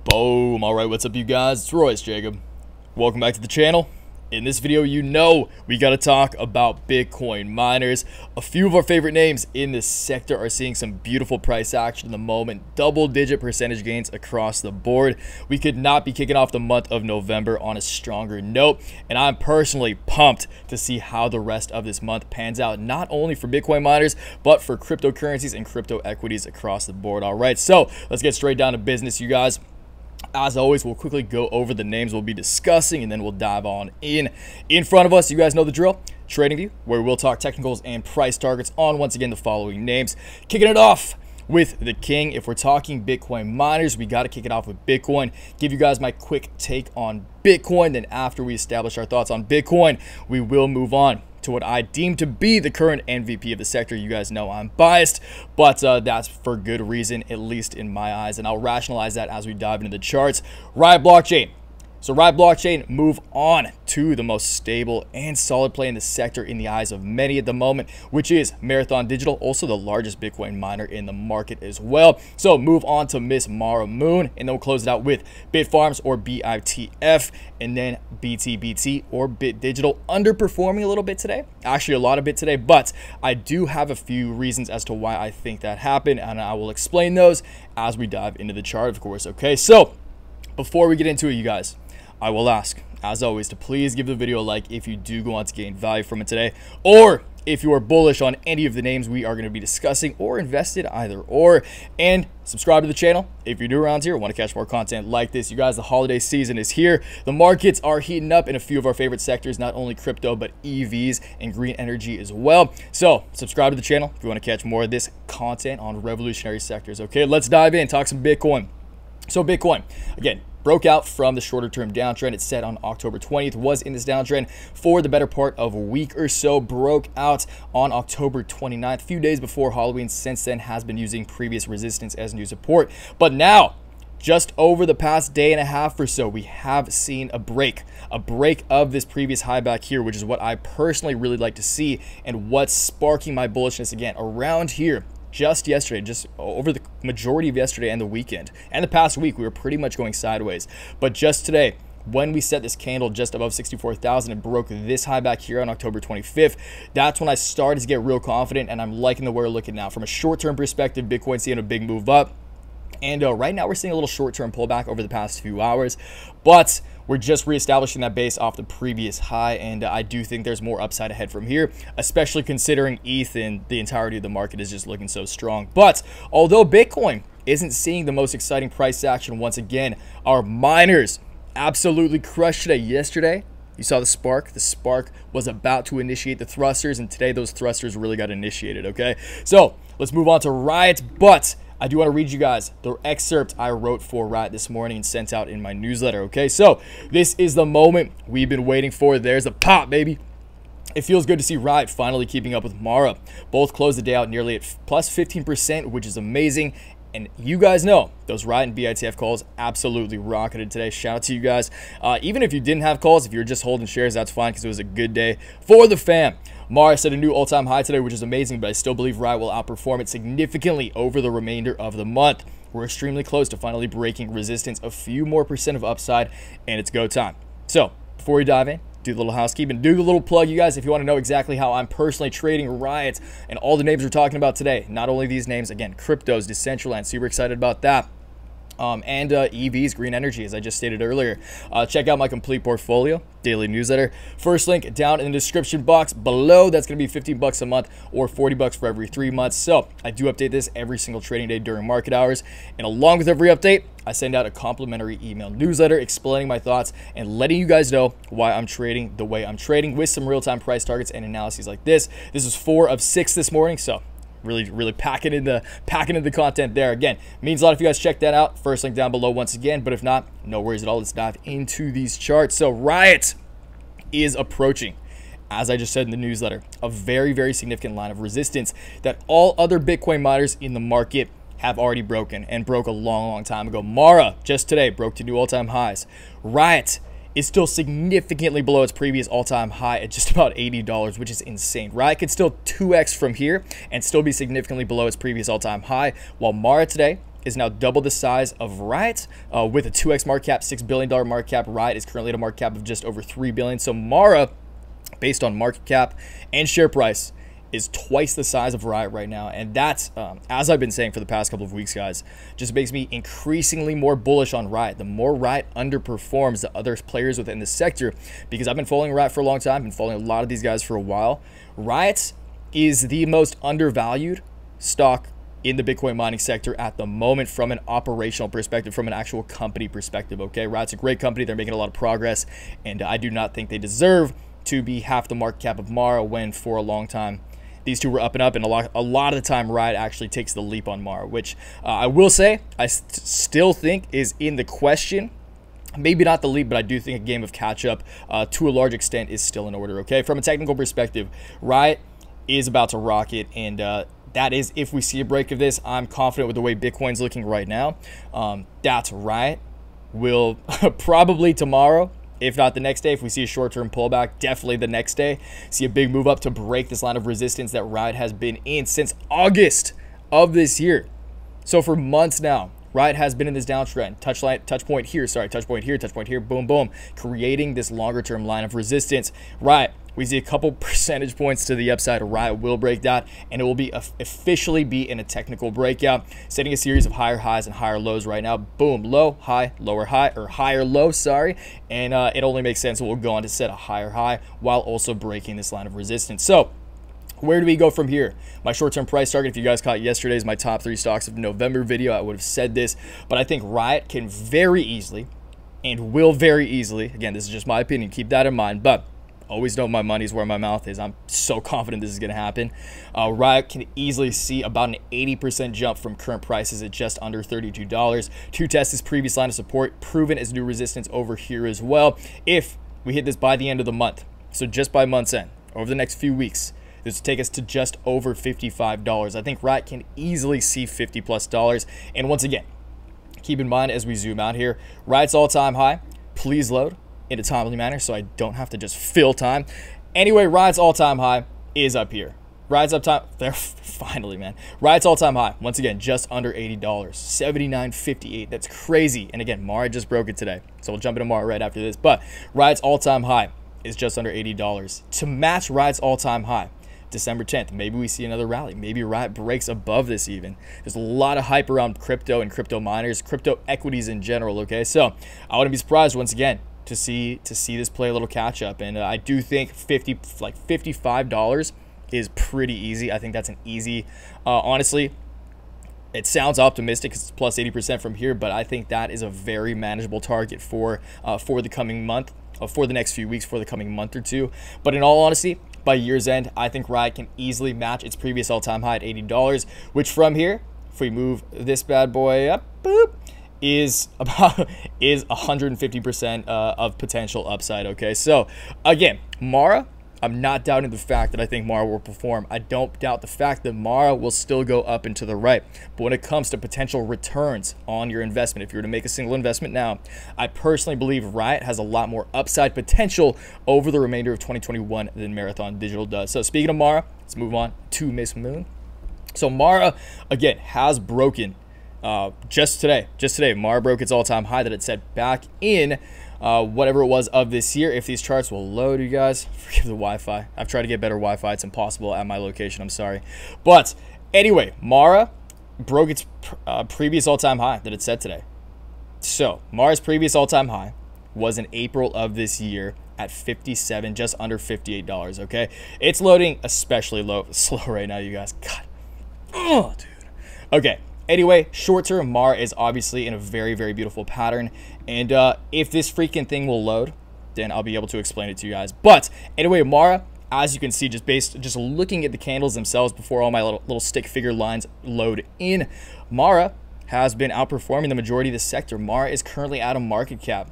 Boom. All right, what's up, you guys? It's Royce Jacob. Welcome back to the channel. In this video, we got to talk about Bitcoin miners. A few of our favorite names in this sector are seeing some beautiful price action in the moment. Double-digit percentage gains across the board. We could not be kicking off the month of November on a stronger note, and I'm personally pumped to see how the rest of this month pans out, not only for Bitcoin miners, but for cryptocurrencies and crypto equities across the board. All right, so let's get straight down to business, you guys. As always, we'll quickly go over the names we'll be discussing, and then we'll dive on in. In front of us, you guys know the drill. TradingView, where we'll talk technicals and price targets on, once again, the following names. Kicking it off with the king. If we're talking Bitcoin miners, we got to kick it off with Bitcoin. Give you guys my quick take on Bitcoin. Then after we establish our thoughts on Bitcoin, we will move on to what I deem to be the current MVP of the sector. You guys know I'm biased, but that's for good reason, at least in my eyes, and I'll rationalize that as we dive into the charts. Riot Blockchain. So Riot Blockchain move on to the most stable and solid play in the sector in the eyes of many at the moment, which is Marathon Digital, also the largest Bitcoin miner in the market as well. So move on to Miss Mara Moon, and then we'll close it out with Bitfarms or BITF, and then BTBT or Bit Digital, underperforming a little bit today, actually a lot of bit today, but I do have a few reasons as to why I think that happened, and I will explain those as we dive into the chart, of course. Okay, so before we get into it, you guys, I will ask, as always, to please give the video a like if you do go on to gain value from it today, or if you are bullish on any of the names we are going to be discussing, or invested either or, and subscribe to the channel if you're new around here, want to catch more content like this. You guys, the holiday season is here. The markets are heating up in a few of our favorite sectors, not only crypto, but EVs and green energy as well. So subscribe to the channel if you want to catch more of this content on revolutionary sectors. Okay, let's dive in, talk some Bitcoin. So Bitcoin, again, broke out from the shorter term downtrend. It set on October 20th, was in this downtrend for the better part of a week or so, broke out on October 29th, a few days before Halloween. Since then has been using previous resistance as new support, but now just over the past day and a half or so, we have seen a break of this previous high back here, which is what I personally really like to see, and what's sparking my bullishness again around here. Just yesterday, just over the majority of yesterday and the weekend and the past week, we were pretty much going sideways. But just today, when we set this candle just above 64,000 and broke this high back here on October 25th, that's when I started to get real confident, and I'm liking the way we're looking now. From a short-term perspective, Bitcoin seeing a big move up. And right now we're seeing a little short-term pullback over the past few hours, but we're just reestablishing that base off the previous high, and I do think there's more upside ahead from here, especially considering ETH and the entirety of the market is just looking so strong. But although Bitcoin isn't seeing the most exciting price action, once again, our miners absolutely crushed today. Yesterday, you saw the spark. The spark was about to initiate the thrusters, and today those thrusters really got initiated, okay? So let's move on to Riot, but I do want to read you guys the excerpt I wrote for Riot this morning and sent out in my newsletter, okay? So this is the moment we've been waiting for. There's a pop, baby. It feels good to see Riot finally keeping up with Mara. Both closed the day out nearly at plus 15%, which is amazing. And you guys know those Riot and BITF calls absolutely rocketed today. Shout out to you guys. Even if you didn't have calls, if you're just holding shares, that's fine, because it was a good day for the fam. Mara set a new all-time high today, which is amazing, but I still believe Riot will outperform it significantly over the remainder of the month. We're extremely close to finally breaking resistance, a few more percent of upside, and it's go time. So before we dive in, do the little housekeeping, do the little plug, you guys. If you want to know exactly how I'm personally trading Riot and all the names we're talking about today, not only these names, again, cryptos, Decentraland, super excited about that. And EVs, green energy, as I just stated earlier. Check out my complete portfolio, daily newsletter. First link down in the description box below. That's going to be 15 bucks a month or 40 bucks for every 3 months. So I do update this every single trading day during market hours. And along with every update, I send out a complimentary email newsletter explaining my thoughts and letting you guys know why I'm trading the way I'm trading, with some real-time price targets and analyses like this. This is 4 of 6 this morning, so really packing in the content there. Again, means a lot if you guys check that out. First link down below once again, but if not, no worries at all. Let's dive into these charts. So Riot is approaching, as I just said in the newsletter, a very significant line of resistance that all other Bitcoin miners in the market have already broken, and broke a long time ago. Mara just today broke to new all-time highs. Riot is still significantly below its previous all-time high at just about $80, which is insane. Riot could still 2x from here and still be significantly below its previous all-time high, while Mara today is now double the size of Riot with a 2x market cap, $6 billion market cap. Riot is currently at a market cap of just over $3 billion. So Mara, based on market cap and share price, is twice the size of Riot right now. And that's, as I've been saying for the past couple of weeks, guys, just makes me increasingly more bullish on Riot. The more Riot underperforms the other players within the sector, because I've been following Riot for a long time, been following a lot of these guys for a while. Riot is the most undervalued stock in the Bitcoin mining sector at the moment from an operational perspective, from an actual company perspective, okay? Riot's a great company. They're making a lot of progress, and I do not think they deserve to be half the market cap of Mara when for a long time these two were up and up, and a lot of the time Riot actually takes the leap on Mara, which I will say I still think is in the question. Maybe not the leap, but I do think a game of catch-up to a large extent is still in order, okay? From a technical perspective, Riot is about to rocket, and that is if we see a break of this. I'm confident with the way Bitcoin's looking right now. That's Riot will probably tomorrow, if not the next day, if we see a short-term pullback, definitely the next day, see a big move up to break this line of resistance that Riot has been in since August of this year. So for months now, Riot has been in this downtrend. Touch point here, touch point here, boom, boom, creating this longer-term line of resistance. Riot, we see a couple percentage points to the upside. Riot will break that, and it will be officially be in a technical breakout, setting a series of higher highs and higher lows right now. Boom, low, high, lower high, or higher low, sorry. And it only makes sense that we'll go on to set a higher high while also breaking this line of resistance. So where do we go from here? My short-term price target, if you guys caught yesterday's my top 3 stocks of November video, I would have said this, but I think Riot can very easily and will very easily, again, this is just my opinion, keep that in mind, but always know my money's where my mouth is. I'm so confident this is going to happen. Riot can easily see about an 80% jump from current prices at just under $32 to test this previous line of support, proven as new resistance over here as well. If we hit this by the end of the month, so just by month's end, over the next few weeks, this will take us to just over $55. I think Riot can easily see $50+. And once again, keep in mind as we zoom out here, Riot's all-time high, please load in a timely manner so I don't have to just fill time. Anyway, Riot's all-time high is up here. Riot's up time, there, finally, man. Riot's all-time high, once again, just under $80, $79.58. That's crazy. And again, Mara just broke it today, so we'll jump into Mara right after this. But Riot's all-time high is just under $80. To match Riot's all-time high, December 10th, maybe we see another rally. Maybe Riot breaks above this even. There's a lot of hype around crypto and crypto miners, crypto equities in general, okay? So I wouldn't be surprised once again to see this play a little catch up. And I do think $55 is pretty easy. I think that's an easy, honestly, it sounds optimistic because it's plus 80% from here, but I think that is a very manageable target for the coming month, for the next few weeks, for the coming month or two. But in all honesty, by year's end, I think Riot can easily match its previous all-time high at $80, which from here, if we move this bad boy up, boop, is 150% of potential upside, okay? So again, Mara, I'm not doubting the fact that I think Mara will perform. I don't doubt the fact that Mara will still go up and to the right. But when it comes to potential returns on your investment, if you were to make a single investment now, I personally believe Riot has a lot more upside potential over the remainder of 2021 than Marathon Digital does. So speaking of Mara, let's move on to Miss Moon. So Mara, again, has broken just today, Mara broke its all-time high that it set back in whatever it was of this year. If these charts will load, you guys, forgive the Wi-Fi. I've tried to get better Wi-Fi. It's impossible at my location. I'm sorry. But anyway, Mara broke its previous all-time high that it set today. So Mara's previous all-time high was in April of this year at 57, just under $58, okay? It's loading especially slow right now, you guys. God. Oh, dude. Okay. Anyway, short term, Mara is obviously in a very, very beautiful pattern. And if this freaking thing will load, then I'll be able to explain it to you guys. But anyway, Mara, as you can see, just looking at the candles themselves before all my little stick figure lines load in, Mara has been outperforming the majority of the sector. Mara is currently at a market cap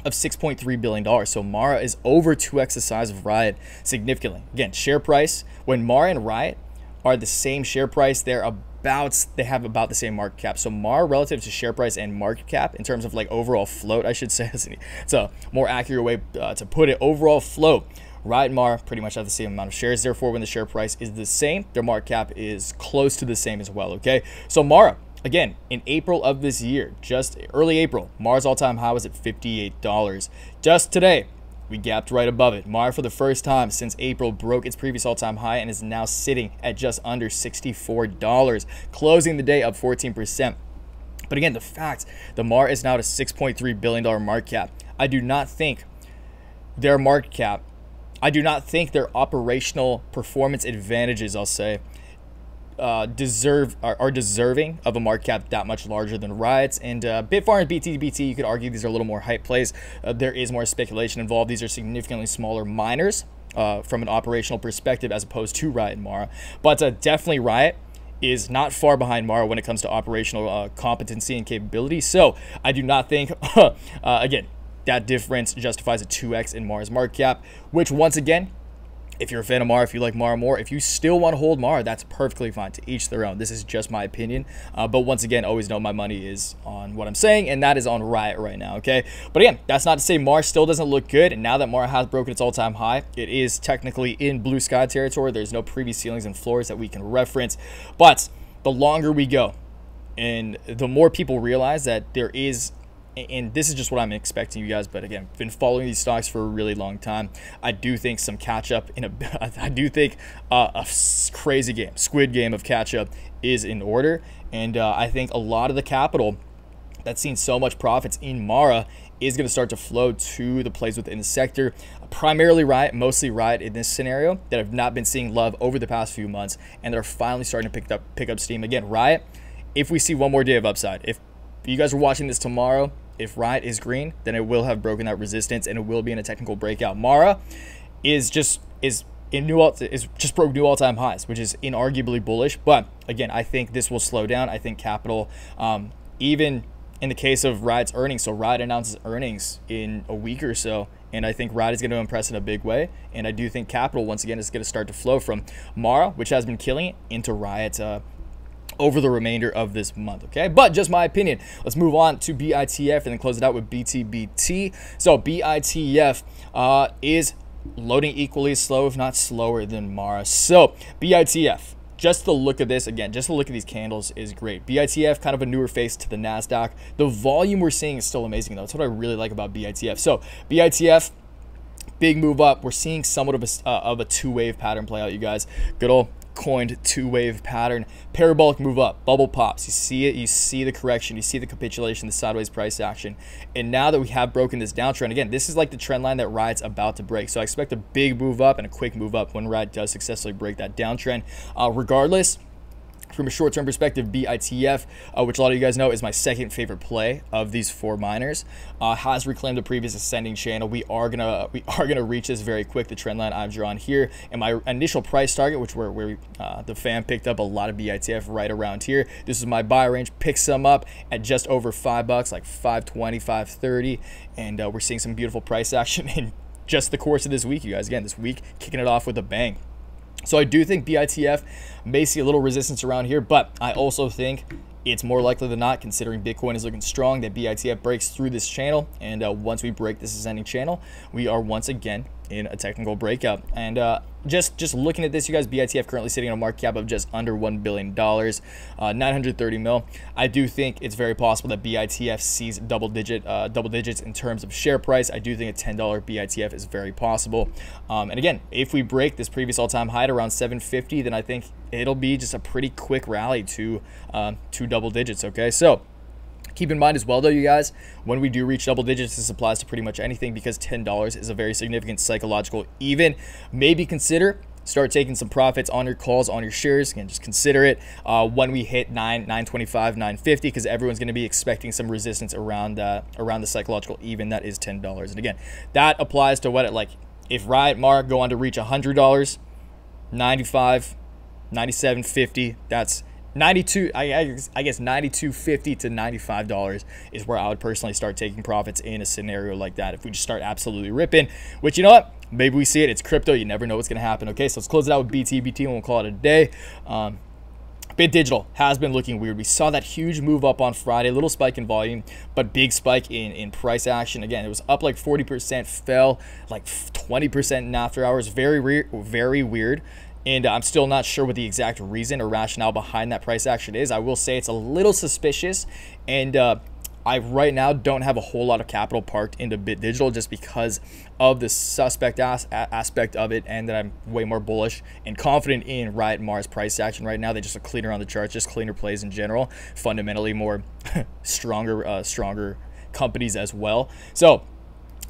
of $6.3 billion. So Mara is over 2x the size of Riot significantly. Again, share price, when Mara and Riot are the same share price, they have about the same market cap. So Mara relative to share price and market cap in terms of like overall float, I should say, it's a more accurate way to put it, overall float, Riot and Mara pretty much have the same amount of shares. Therefore, when the share price is the same, their market cap is close to the same as well, okay? So Mara, Again, in April of this year, just early April, Mara's all-time high was at $58. Just today, we gapped right above it. Mara, for the first time since April, broke its previous all-time high and is now sitting at just under $64, closing the day up 14%. But again, the fact the Mara is now at a $6.3 billion market cap, I do not think their market cap, I do not think their operational performance advantages, I'll say, are deserving of a market cap that much larger than Riot's. And Bitfarms and BTBT, you could argue these are a little more hype plays. There is more speculation involved. These are significantly smaller miners from an operational perspective as opposed to Riot and Mara. But definitely Riot is not far behind Mara when it comes to operational competency and capability. So I do not think, again, that difference justifies a 2x in Mara's market cap, which once again, if you're a fan of Mara, if you like Mara more, if you still want to hold Mara, that's perfectly fine. To each their own. This is just my opinion. But once again, always know my money is on what I'm saying, and that is on Riot right now, okay? But again, that's not to say Mara still doesn't look good, and now that Mara has broken its all-time high, it is technically in blue sky territory. There's no previous ceilings and floors that we can reference. But the longer we go, and the more people realize that there is, and this is just what I'm expecting, you guys, but again, been following these stocks for a really long time. I do think some catch-up I do think a crazy game, Squid Game of catch-up is in order. And I think a lot of the capital that's seen so much profits in Mara is going to start to flow to the plays within the sector. Primarily Riot, mostly Riot in this scenario, that have not been seeing love over the past few months, and they're finally starting to pick up steam. Again, Riot, if we see one more day of upside, if you guys are watching this tomorrow, if Riot is green, then it will have broken that resistance and it will be in a technical breakout. Mara just broke new all-time highs, which is inarguably bullish. But again, I think this will slow down. I think capital, even in the case of Riot's earnings, so Riot announces earnings in a week or so, and I think Riot is going to impress in a big way. And I do think capital, once again, is going to start to flow from Mara, which has been killing it, into Riot over the remainder of this month, okay? But just my opinion. Let's move on to BITF and then close it out with BTBT. So BITF is loading equally slow, if not slower than Mara. So BITF, just the look of this, again, just the look of these candles is great. BITF, kind of a newer face to the NASDAQ. The volume we're seeing is still amazing, though. That's what I really like about BITF. So BITF, big move up. We're seeing somewhat of a two-wave pattern play out, you guys. Good old coined two-wave pattern. Parabolic move up, bubble pops, you see it, you see the correction, you see the capitulation, the sideways price action. And now that we have broken this downtrend, again, this is like the trend line that Riot's about to break. So I expect a big move up and a quick move up when Riot does successfully break that downtrend. Regardless, from a short-term perspective, BITF, which a lot of you guys know is my second favorite play of these four miners, has reclaimed the previous ascending channel. We are gonna reach this very quick. The trend line I've drawn here, and my initial price target, which where the fan picked up a lot of BITF right around here. This is my buy range. Pick some up at just over $5, like $5.20, $5.30, and we're seeing some beautiful price action in just the course of this week, you guys. Again, this week kicking it off with a bang. So I do think BITF may see a little resistance around here, but I also think it's more likely than not, considering Bitcoin is looking strong, that BITF breaks through this channel. And once we break this ascending channel, we are once again in a technical breakout. And just looking at this, you guys, BITF currently sitting on a market cap of just under $1 billion, 930 mil. I do think it's very possible that BITF sees double digits in terms of share price. I do think a $10 BITF is very possible. And again, if we break this previous all-time high at around 750, then I think it'll be just a pretty quick rally to double digits, okay? So keep in mind as well, though, you guys, when we do reach double digits, this applies to pretty much anything, because $10 is a very significant psychological even. Maybe consider start taking some profits on your calls, on your shares. Again, just consider it when we hit 925, 950, because everyone's going to be expecting some resistance around the psychological even that is $10. And again, that applies to what if Riot, Mara go on to reach $100, 95, 97.50, that's 92, I guess 92.50 to $95 is where I would personally start taking profits in a scenario like that. If we just start absolutely ripping, which, you know what, maybe we see it. It's crypto. You never know what's going to happen. Okay, so let's close it out with BTBT and we'll call it a day. Bit Digital has been looking weird. We saw that huge move up on Friday, little spike in volume, but big spike in price action. Again, it was up like 40%, fell like 20% in after hours. Very weird. And I'm still not sure what the exact reason or rationale behind that price action is. I will say it's a little suspicious, and I right now don't have a whole lot of capital parked into Bit Digital just because of the suspect aspect of it, and that I'm way more bullish and confident in Riot and Mars price action right now. They just look cleaner on the charts, just cleaner plays in general, fundamentally more stronger companies as well. So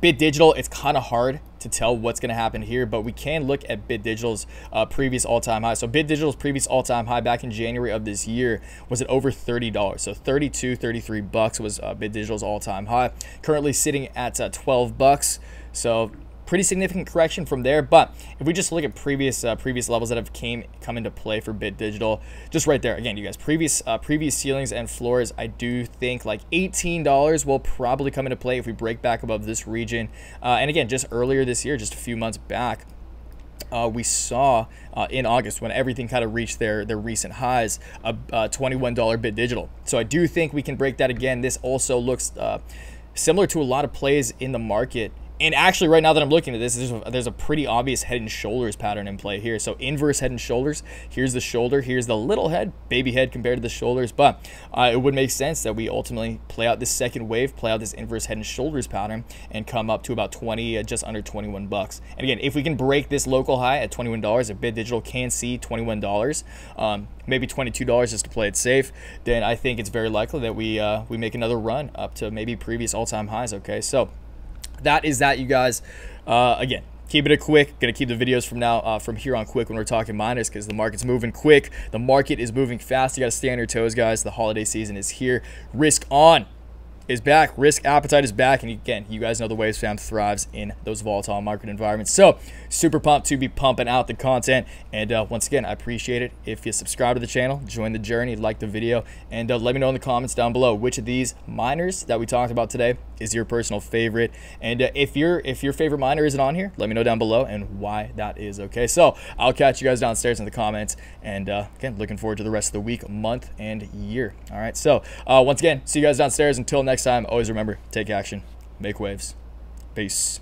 Bit Digital, it's kind of hard to tell what's going to happen here, but we can look at Bit Digital's previous all-time high. So Bit Digital's previous all-time high back in January of this year was at over $30. So 32, 33 bucks was Bit Digital's all-time high. Currently sitting at 12 bucks. So pretty significant correction from there. But if we just look at previous levels that have come into play for Bit Digital, just right there again, you guys, previous ceilings and floors, I do think like $18 will probably come into play if we break back above this region. And again, just earlier this year, just a few months back, we saw in August, when everything kind of reached their recent highs, a $21 Bit Digital. So I do think we can break that again. This also looks similar to a lot of plays in the market. And actually, right now that I'm looking at this, there's a pretty obvious head and shoulders pattern in play here. So inverse head and shoulders. Here's the shoulder. Here's the little head, baby head compared to the shoulders. But it would make sense that we ultimately play out this second wave, play out this inverse head and shoulders pattern, and come up to about 20, just under 21 bucks. And again, if we can break this local high at $21, if Bit Digital can see $21, maybe $22 just to play it safe, then I think it's very likely that we make another run up to maybe previous all-time highs. Okay, so that is that, you guys. Again, keeping it quick. Gonna keep the videos from here on quick when we're talking miners, because the market's moving quick. The market is moving fast. You gotta stay on your toes, guys. The holiday season is here. Risk on is back. Risk appetite is back. And again, you guys know the Waves fam thrives in those volatile market environments. So super pumped to be pumping out the content. And once again, I appreciate it if you subscribe to the channel, join the journey, like the video, and let me know in the comments down below which of these miners that we talked about today is your personal favorite. And if your favorite miner isn't on here, let me know down below and why that is. Okay, so I'll catch you guys downstairs in the comments. And again, looking forward to the rest of the week, month, and year. All right, so once again, see you guys downstairs. Until next time, always remember, take action, make waves. Peace.